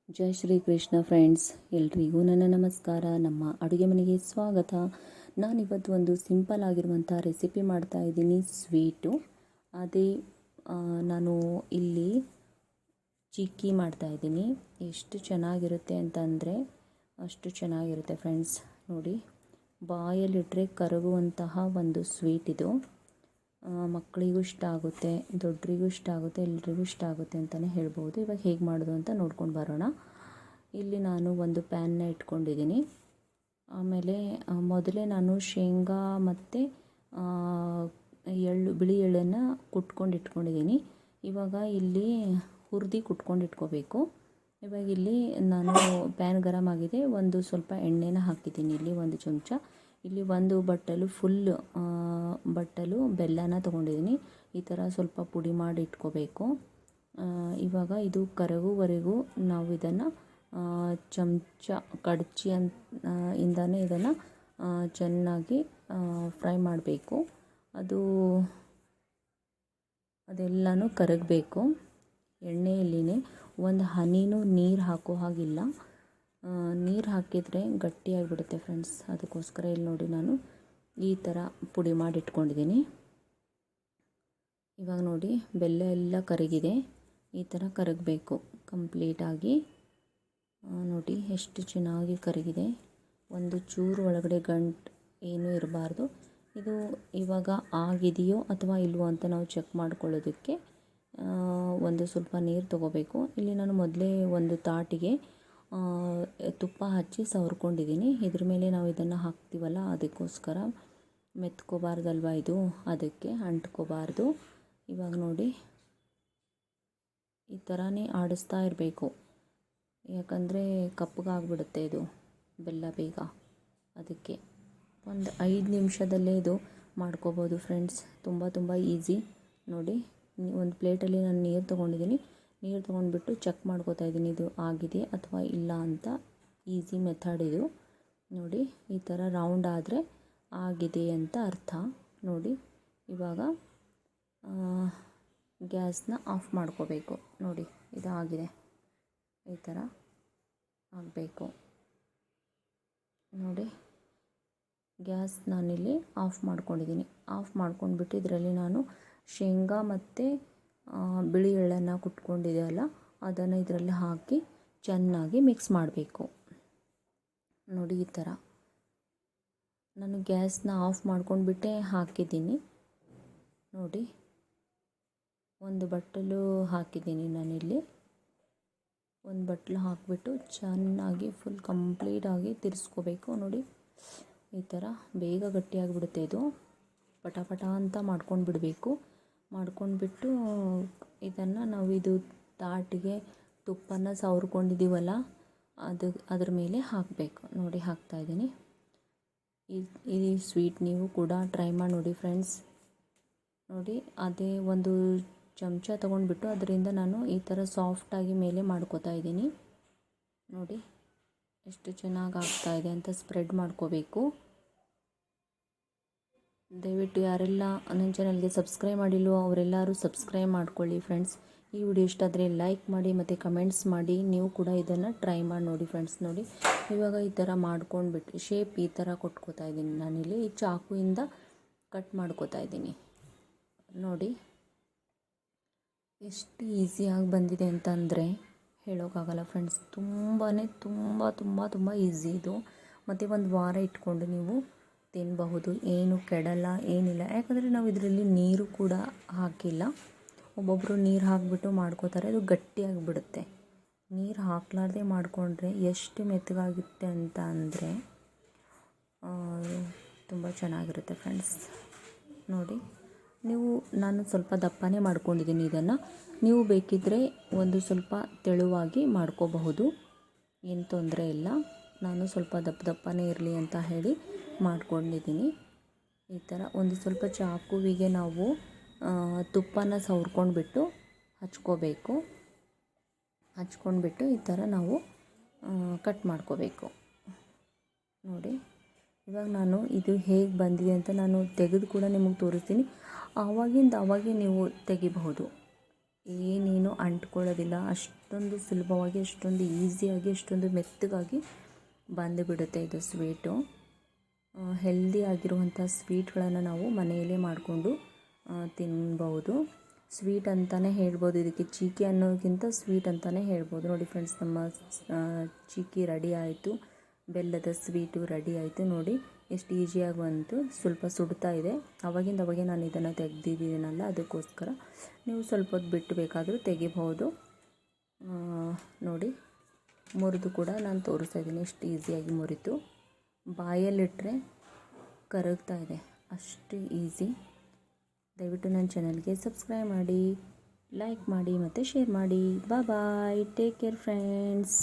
ಜೈ Shri Krishna friends, ಎಲ್ರಿಗೂ ನನ್ನ ನಮಸ್ಕಾರ. ನಮ್ಮ ಅಡುಗೆ ಮನೆಗೆ ಸ್ವಾಗತ. ನಾನಿವತ್ತು ಒಂದು ಸಿಂಪಲ್ ಆಗಿರುವಂಥ ರೆಸಿಪಿ ಮಾಡ್ತಾ ಇದ್ದೀನಿ, ಸ್ವೀಟು. ಅದೇ ನಾನು ಇಲ್ಲಿ ಚಿಕ್ಕಿ ಮಾಡ್ತಾ ಇದ್ದೀನಿ. ಎಷ್ಟು ಚೆನ್ನಾಗಿರುತ್ತೆ ಅಂತಂದರೆ ಅಷ್ಟು ಚೆನ್ನಾಗಿರುತ್ತೆ ಫ್ರೆಂಡ್ಸ್. ನೋಡಿ, ಬಾಯಲ್ಲಿಟ್ಟರೆ ಕರಗುವಂತಹ ಒಂದು ಸ್ವೀಟ್ ಇದು. ಮಕ್ಕಳಿಗೂ ಇಷ್ಟ ಆಗುತ್ತೆ, ದೊಡ್ಡರಿಗೂ ಇಷ್ಟ ಆಗುತ್ತೆ, ಎಲ್ರಿಗೂ ಇಷ್ಟ ಆಗುತ್ತೆ ಅಂತಲೇ ಹೇಳ್ಬೋದು. ಇವಾಗ ಹೇಗೆ ಮಾಡೋದು ಅಂತ ನೋಡ್ಕೊಂಡು ಬರೋಣ. ಇಲ್ಲಿ ನಾನು ಒಂದು ಪ್ಯಾನ್ನ ಇಟ್ಕೊಂಡಿದ್ದೀನಿ. ಆಮೇಲೆ ಮೊದಲೇ ನಾನು ಶೇಂಗಾ ಮತ್ತು ಬಿಳಿ ಎಳ್ಳನ್ನು ಕುಟ್ಕೊಂಡು ಇಟ್ಕೊಂಡಿದ್ದೀನಿ. ಇವಾಗ ಇಲ್ಲಿ ಹುರಿದು ಕುಟ್ಕೊಂಡು ಇಟ್ಕೋಬೇಕು. ಇವಾಗ ಇಲ್ಲಿ ನಾನು ಪ್ಯಾನ್ ಗರಮ್ ಆಗಿದೆ, ಒಂದು ಸ್ವಲ್ಪ ಎಣ್ಣೆನ ಹಾಕಿದ್ದೀನಿ. ಇಲ್ಲಿ ಒಂದು ಚಮಚ, ಇಲ್ಲಿ ಒಂದು ಬಟ್ಟಲು ಬೆಲ್ಲನ ತೊಗೊಂಡಿದ್ದೀನಿ. ಈ ಥರ ಸ್ವಲ್ಪ ಪುಡಿ ಮಾಡಿ ಇಟ್ಕೋಬೇಕು. ಇವಾಗ ಇದು ಕರಗುವವರೆಗೂ ನಾವು ಇದನ್ನು ಚಮಚ ಕಡಚಿ ಇಂದನೇ ಇದನ್ನು ಚೆನ್ನಾಗಿ ಫ್ರೈ ಮಾಡಬೇಕು. ಅದೆಲ್ಲನೂ ಕರಗಬೇಕು ಎಣ್ಣೆಯಲ್ಲಿನೇ. ಒಂದು ಹನಿನೂ ನೀರು ಹಾಕೋ ಹಾಗಿಲ್ಲ. ನೀರು ಹಾಕಿದರೆ ಗಟ್ಟಿಯಾಗಿಬಿಡುತ್ತೆ ಫ್ರೆಂಡ್ಸ್. ಅದಕ್ಕೋಸ್ಕರ ಇಲ್ಲಿ ನೋಡಿ, ನಾನು ಈ ಥರ ಪುಡಿ ಮಾಡಿ ಇಟ್ಕೊಂಡಿದ್ದೀನಿ. ಇವಾಗ ನೋಡಿ, ಬೆಲ್ಲ ಎಲ್ಲ ಕರಗಿದೆ. ಈ ಥರ ಕರಗಬೇಕು ಕಂಪ್ಲೀಟಾಗಿ. ನೋಡಿ ಎಷ್ಟು ಚೆನ್ನಾಗಿ ಕರಗಿದೆ. ಒಂದು ಚೂರು ಒಳಗಡೆ ಗಂಟು ಏನೂ ಇರಬಾರ್ದು. ಇದು ಇವಾಗ ಆಗಿದೆಯೋ ಅಥವಾ ಇಲ್ವೋ ಅಂತ ನಾವು ಚೆಕ್ ಮಾಡ್ಕೊಳ್ಳೋದಕ್ಕೆ ಒಂದು ಸ್ವಲ್ಪ ನೀರು ತೊಗೋಬೇಕು. ಇಲ್ಲಿ ನಾನು ಮೊದಲೇ ಒಂದು ತಾಟಿಗೆ ತುಪ್ಪ ಹಚ್ಚಿ ಸವರ್ಕೊಂಡಿದ್ದೀನಿ. ಇದ್ರ ಮೇಲೆ ನಾವು ಇದನ್ನು ಹಾಕ್ತೀವಲ್ಲ, ಅದಕ್ಕೋಸ್ಕರ ಮೆತ್ಕೋಬಾರ್ದಲ್ವ ಇದು, ಅದಕ್ಕೆ ಅಂಟ್ಕೋಬಾರ್ದು. ಇವಾಗ ನೋಡಿ, ಈ ಥರನೇ ಆಡಿಸ್ತಾ ಇರಬೇಕು, ಯಾಕಂದರೆ ಕಪ್ಪಗಾಗ್ಬಿಡುತ್ತೆ ಇದು ಬೆಲ್ಲ ಬೇಗ. ಅದಕ್ಕೆ ಒಂದು 5 ನಿಮಿಷದಲ್ಲೇ ಇದು ಮಾಡ್ಕೋಬೋದು ಫ್ರೆಂಡ್ಸ್. ತುಂಬ ಈಸಿ. ನೋಡಿ, ಒಂದು ಪ್ಲೇಟಲ್ಲಿ ನಾನು ನೀರು ತೊಗೊಂಡಿದ್ದೀನಿ. ನೀರು ತೊಗೊಂಡ್ಬಿಟ್ಟು ಚೆಕ್ ಮಾಡ್ಕೋತಾ ಇದ್ದೀನಿ, ಇದು ಆಗಿದೆ ಅಥವಾ ಇಲ್ಲ ಅಂತ. ಈಸಿ ಮೆಥಡ್ ಇದು. ನೋಡಿ, ಈ ಥರ ರೌಂಡ್ ಆದರೆ ಆಗಿದೆ ಅಂತ ಅರ್ಥ. ನೋಡಿ, ಇವಾಗ ಗ್ಯಾಸ್ನ ಆಫ್ ಮಾಡ್ಕೋಬೇಕು. ನೋಡಿ, ಇದು ಆಗಿದೆ. ಈ ಥರ ಆಗಬೇಕು. ನೋಡಿ, ಗ್ಯಾಸ್ ನಾನಿಲ್ಲಿ ಆಫ್ ಮಾಡ್ಕೊಂಡಿದ್ದೀನಿ. ಆಫ್ ಮಾಡ್ಕೊಂಡ್ಬಿಟ್ಟು ಇದರಲ್ಲಿ ನಾನು ಶೇಂಗಾ ಮತ್ತು ಬಿಳಿ ಎಳ್ಳನ್ನು ಕುಟ್ಕೊಂಡಿದೆಯಲ್ಲ, ಅದನ್ನು ಇದರಲ್ಲಿ ಹಾಕಿ ಚೆನ್ನಾಗಿ ಮಿಕ್ಸ್ ಮಾಡಬೇಕು. ನೋಡಿ, ಈ ಥರ ನಾನು ಗ್ಯಾಸ್ನ ಆಫ್ ಮಾಡ್ಕೊಂಡ್ಬಿಟ್ಟೆ ಹಾಕಿದ್ದೀನಿ. ನೋಡಿ, ಒಂದು ಬಟ್ಟಲು ಹಾಕಿದ್ದೀನಿ ನಾನಿಲ್ಲಿ. ಒಂದು ಬಟ್ಟಲು ಹಾಕಿಬಿಟ್ಟು ಚೆನ್ನಾಗಿ ಫುಲ್ ಕಂಪ್ಲೀಟಾಗಿ ತಿರ್ಸ್ಕೋಬೇಕು. ನೋಡಿ, ಈ ಥರ ಬೇಗ ಗಟ್ಟಿಯಾಗಿಬಿಡುತ್ತೆ ಇದು. ಪಟ ಅಂತ ಮಾಡ್ಕೊಂಡು ಬಿಡಬೇಕು. ಮಾಡ್ಕೊಂಡ್ಬಿಟ್ಟು ಇದನ್ನು ನಾವು ಇದು ತಾಟಿಗೆ ತುಪ್ಪನ ಸವರ್ಕೊಂಡಿದ್ದೀವಲ್ಲ, ಅದ್ರ ಮೇಲೆ ಹಾಕಬೇಕು. ನೋಡಿ, ಹಾಕ್ತಾಯಿದ್ದೀನಿ. ಈ ಸ್ವೀಟ್ ನೀವು ಕೂಡ ಟ್ರೈ ಮಾಡಿ ನೋಡಿ ಫ್ರೆಂಡ್ಸ್. ನೋಡಿ, ಅದೇ ಒಂದು ಚಮಚ ತೊಗೊಂಡ್ಬಿಟ್ಟು ಅದರಿಂದ ನಾನು ಈ ಥರ ಸಾಫ್ಟಾಗಿ ಮೇಲೆ ಮಾಡ್ಕೋತಾ ಇದ್ದೀನಿ. ನೋಡಿ, ಎಷ್ಟು ಚೆನ್ನಾಗಿ ಆಗ್ತಾಯಿದೆ ಅಂತ ಸ್ಪ್ರೆಡ್ ಮಾಡ್ಕೋಬೇಕು. ದಯವಿಟ್ಟು ಯಾರೆಲ್ಲ ನನ್ನ ಚಾನಲ್ಗೆ ಸಬ್ಸ್ಕ್ರೈಬ್ ಮಾಡಿಲ್ವೋ ಅವರೆಲ್ಲರೂ ಸಬ್ಸ್ಕ್ರೈಬ್ ಮಾಡ್ಕೊಳ್ಳಿ ಫ್ರೆಂಡ್ಸ್. ಈ ವಿಡಿಯೋ ಇಷ್ಟ ಆದರೆ ಲೈಕ್ ಮಾಡಿ ಮತ್ತು ಕಮೆಂಟ್ಸ್ ಮಾಡಿ. ನೀವು ಕೂಡ ಇದನ್ನು ಟ್ರೈ ಮಾಡಿ ನೋಡಿ ಫ್ರೆಂಡ್ಸ್. ನೋಡಿ, ಇವಾಗ ಈ ಥರ ಮಾಡ್ಕೊಂಡ್ಬಿಟ್ಟು ಶೇಪ್ ಈ ಥರ ಕೊಟ್ಕೋತಾ ಇದ್ದೀನಿ. ನಾನಿಲ್ಲಿ ಈ ಚಾಕುವಿಂದ ಕಟ್ ಮಾಡ್ಕೋತಾ ಇದ್ದೀನಿ. ನೋಡಿ, ಎಷ್ಟು ಈಸಿಯಾಗಿ ಬಂದಿದೆ ಅಂತಂದರೆ ಹೇಳೋಕ್ಕಾಗಲ್ಲ ಫ್ರೆಂಡ್ಸ್. ತುಂಬ ಈಸಿ ಇದು. ಮತ್ತು ಒಂದು ವಾರ ಇಟ್ಕೊಂಡು ನೀವು ತಿನ್ನಬಹುದು, ಏನು ಕೆಡಲ್ಲ, ಏನಿಲ್ಲ. ಯಾಕಂದರೆ ನಾವು ಇದರಲ್ಲಿ ನೀರು ಕೂಡ ಹಾಕಿಲ್ಲ. ಒಬ್ಬೊಬ್ಬರು ನೀರು ಹಾಕಿಬಿಟ್ಟು ಮಾಡ್ಕೋತಾರೆ, ಅದು ಗಟ್ಟಿಯಾಗಿಬಿಡುತ್ತೆ. ನೀರು ಹಾಕಲಾರ್ದೆ ಮಾಡಿಕೊಂಡ್ರೆ ಎಷ್ಟು ಮೆತ್ತಗಾಗುತ್ತೆ ಅಂತ ಅಂದರೆ ತುಂಬ ಚೆನ್ನಾಗಿರುತ್ತೆ ಫ್ರೆಂಡ್ಸ್. ನೋಡಿ, ನಾನು ಸ್ವಲ್ಪ ದಪ್ಪನೇ ಮಾಡ್ಕೊಂಡಿದ್ದೀನಿ ಇದನ್ನು. ನೀವು ಬೇಕಿದ್ದರೆ ಒಂದು ಸ್ವಲ್ಪ ತೆಳುವಾಗಿ ಮಾಡ್ಕೋಬಹುದು, ಏನು ತೊಂದರೆ ಇಲ್ಲ. ನಾನು ಸ್ವಲ್ಪ ದಪ್ಪನೇ ಇರಲಿ ಅಂತ ಹೇಳಿ ಮಾಡ್ಕೊಂಡಿದ್ದೀನಿ. ಈ ಥರ ಒಂದು ಸ್ವಲ್ಪ ಚಾಕುವಿಗೆ ನಾವು ತುಪ್ಪನ ಸವರ್ಕೊಂಡ್ಬಿಟ್ಟು ಹಚ್ಕೊಂಡ್ಬಿಟ್ಟು ಈ ಥರ ನಾವು ಕಟ್ ಮಾಡ್ಕೋಬೇಕು. ನೋಡಿ, ಇವಾಗ ನಾನು ಇದು ಹೇಗೆ ಬಂದಿದೆ ಅಂತ ನಾನು ತೆಗೆದು ಕೂಡ ನಿಮಗೆ ತೋರಿಸ್ತೀನಿ. ಆವಾಗೆ ನೀವು ತೆಗಿಬಹುದು. ಏನೇನು ಅಂಟ್ಕೊಳ್ಳೋದಿಲ್ಲ. ಅಷ್ಟೊಂದು ಸುಲಭವಾಗಿ, ಅಷ್ಟೊಂದು ಈಸಿಯಾಗಿ, ಅಷ್ಟೊಂದು ಮೆತ್ತಗಾಗಿ ಬಂದುಬಿಡುತ್ತೆ ಇದು ಸ್ವೀಟು. ಹೆಲ್ದಿ ಆಗಿರುವಂಥ ಸ್ವೀಟ್ಗಳನ್ನು ನಾವು ಮನೆಯಲ್ಲೇ ಮಾಡಿಕೊಂಡು ತಿನ್ಬೋದು. ಸ್ವೀಟ್ ಅಂತಲೇ ಹೇಳ್ಬೋದು, ಇದಕ್ಕೆ ಚೀಕಿ ಅನ್ನೋದಕ್ಕಿಂತ ಸ್ವೀಟ್ ಅಂತಲೇ ಹೇಳ್ಬೋದು. ನೋಡಿ ಫ್ರೆಂಡ್ಸ್, ನಮ್ಮ ಚೀಕಿ ರೆಡಿ ಆಯಿತು, ಬೆಲ್ಲದ ಸ್ವೀಟು ರೆಡಿ ಆಯಿತು. ನೋಡಿ ಎಷ್ಟು ಈಸಿಯಾಗಿ ಬಂತು. ಸ್ವಲ್ಪ ಸುಡ್ತಾ ಇದೆ, ಅವಾಗೆ ನಾನು ಇದನ್ನು ತೆಗೆದಿದ್ದೀನಲ್ಲ, ಅದಕ್ಕೋಸ್ಕರ ನೀವು ಸ್ವಲ್ಪ ಹೊತ್ತು ಬಿಟ್ಟು ಬೇಕಾದರೂ ತೆಗಿಬಹುದು. ನೋಡಿ ಮುರಿದು ಕೂಡ ನಾನು ತೋರಿಸ್ತಾ ಇದ್ದೀನಿ ಎಷ್ಟು ಈಸಿಯಾಗಿ ಮುರಿತು. ಬಾಯಲ್ಲಿಟ್ಟರೆ ಕರಗ್ತಾ ಇದೆ, ಅಷ್ಟು ಈಸಿ. ದಯವಿಟ್ಟು ನನ್ನ ಚಾನಲ್ಗೆ ಸಬ್ಸ್ಕ್ರೈಬ್ ಮಾಡಿ, ಲೈಕ್ ಮಾಡಿ ಮತ್ತು ಶೇರ್ ಮಾಡಿ. ಬಾಯ್, ಟೇಕ್ ಕೇರ್ ಫ್ರೆಂಡ್ಸ್.